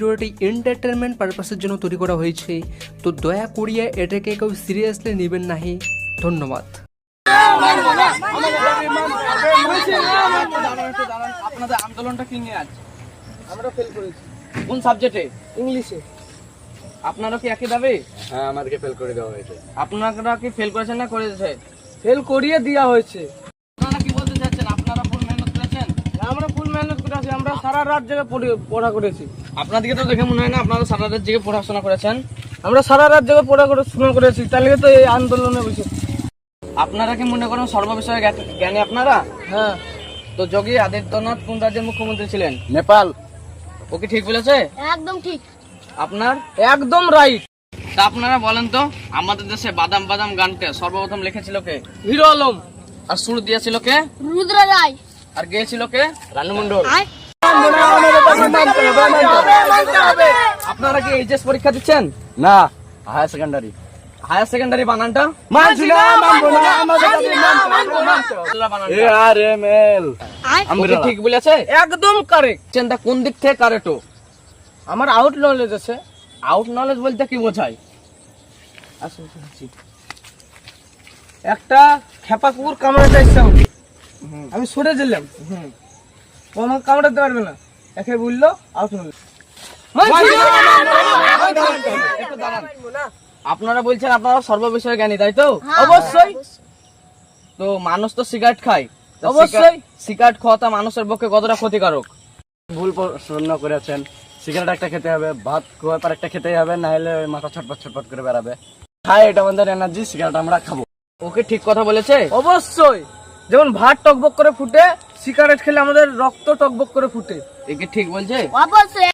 ভিডিওটি এন্টারটেনমেন্ট পারপাসের জন্য তৈরি করা হয়েছে, তো দয়া করিয়া এটাকে কেউ সিরিয়াসলি নেবেন নাহি। ধন্যবাদ। আপনাদের আন্দোলনটা কি নিয়ে আছে? আমরা ফেল করেছি। কোন সাবজেক্টে? ইংলিশে। আপনারা কি একই দাবি? হ্যাঁ, আমাদেরকে ফেল করে দেওয়া হয়েছে। আপনারা কি ফেল করেছেন না করেছে? ফেল করিয়ে দেওয়া হয়েছে। আপনারা কি বলতে চাচ্ছেন? আপনারা ফুল মেহনত করেছেন? আমরা ফুল মেহনত করেছি, আমরা সারা রাত জেগে পড়া করেছি। আপনাদেরকে তো দেখে মনে হয় না আপনারা সারা রাত জেগে পড়াশোনা করেছেন। আমরা সারা রাত জেগে পড়াশোনা করেছি, তাহলে তো এই আন্দোলনে বসে। আপনারা কি মনে করেন সর্ববিষয়ে জ্ঞানী আপনারা? হ্যাঁ। তো যোগী আদিত্যনাথ কোন রাজ্যের মুখ্যমন্ত্রী ছিলেন? নেপাল। ও কি ঠিক বলেছে? একদম ঠিক। আপনার একদম রাইট। তা আপনারা বলেন তো, আমাদের দেশে বাদাম বাদাম গানকে সর্বপ্রথম লিখেছিল কে? হিরো আলম। আর সুর দিয়েছিল কে? রুদ্র রায়। আর গেয়েছিল কে? রানু মন্ডল। আপনারা কি এইচএস পরীক্ষা দিচ্ছেন? না, হায়ার সেকেন্ডারি। হায়ার সেকেন্ডারি বানানটা? ARML। ওকে ঠিক বলেছে? একদম কারেক্ট। চিন্তা কোন দিক থেকে কারেক্ট? আমার আউট নলেজ আছে। আউট নলেজ বলতে কি বোঝায়? একটা খেপা কুকুর কামড়াতে ইচ্ছা হলো, আমি সরে দিলাম, ও আমাকে কামড়াতে পারবে না, একে বললো আউট নলেজ। আপনারা বলছেন আপনারা সর্ববিষয়ে জ্ঞানী, তাই তো? অবশ্যই। তো মানুষ তো সিগারেট খায়, অবশ্যই সিগারেট খাওয়াটা মানুষের পক্ষে কতটা ক্ষতিকারক? ভুল প্রশ্ন করেছেন। সিগারেট একটা খেতে হবে, ভাত খাওয়ার পর একটা খেতেই হবে, না হলে মাথা ছটপট ছটপট করে বেড়াবে। খাই, এটা আমাদের এনার্জি, সিগারেট আমরা খাবো। ওকে ঠিক কথা বলেছে? অবশ্যই। যেমন ভাত টকবক করে ফুটে, সিগারেট খেলে আমাদের রক্ত টকবক করে ফুটে। একে ঠিক বলছে? অবশ্যই।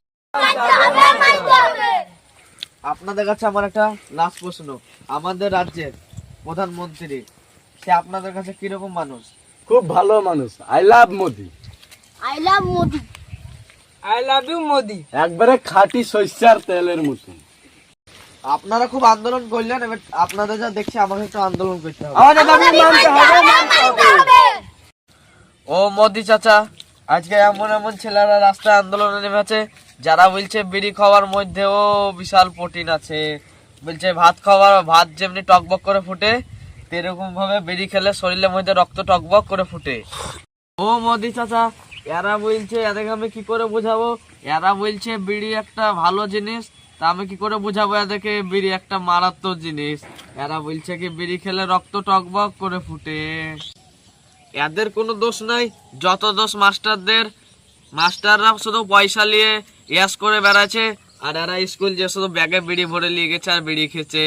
আপনাদের কাছে আমার একটা লাস্ট প্রশ্ন। আমাদের রাজ্যের প্রধানমন্ত্রী, সে আপনাদের কাছে কিরকম মানুষ? খুব ভালো মানুষ। I love Modi. I love Modi. I love you Modi. একবারে খাঁটি সরিষার তেলের মতো। আপনারা খুব আন্দোলন করলেন, এবার আপনাদের যা দেখছি আমাকে একটু আন্দোলন করতে হবে। আমাদের দাবি মানতে হবে। ও মোদি চাচা, আজকে এমন এমন ছেলেরা রাস্তায় আন্দোলনে নেমেছে যারা বলছে বিড়ি খাওয়ার মধ্যেও বিশাল প্রোটিন আছে। বলছে ভাত যেমনি টকবক করে ফুটে, এরকম ভাবে বিড়ি খেলে শরীরের মধ্যে রক্ত টকবক করে ফুটে। ও মোদি চাচা, এরা বলছে, এদেরকে আমি কি করে বোঝাবো? এরা বলছে বিড়ি একটা ভালো জিনিস, তা আমি কি করে বোঝাবো এদেরকে বিড়ি একটা মারাত্মক জিনিস? এরা বলছে কি বিড়ি খেলে রক্ত টকবক করে ফুটে। এদের কোনো দোষ নাই, যত দোষ মাস্টারদের। মাস্টাররা শুধু পয়সা নিয়ে ইয়াস করে বেড়াচ্ছে, আর এরা স্কুল যে শুধু ব্যাগে বিড়ি ভরে নিয়ে গেছে আর বিড়ি খেছে।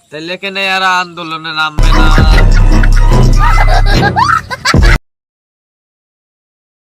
তাহলে কেন এরা আন্দোলনে নামবে না?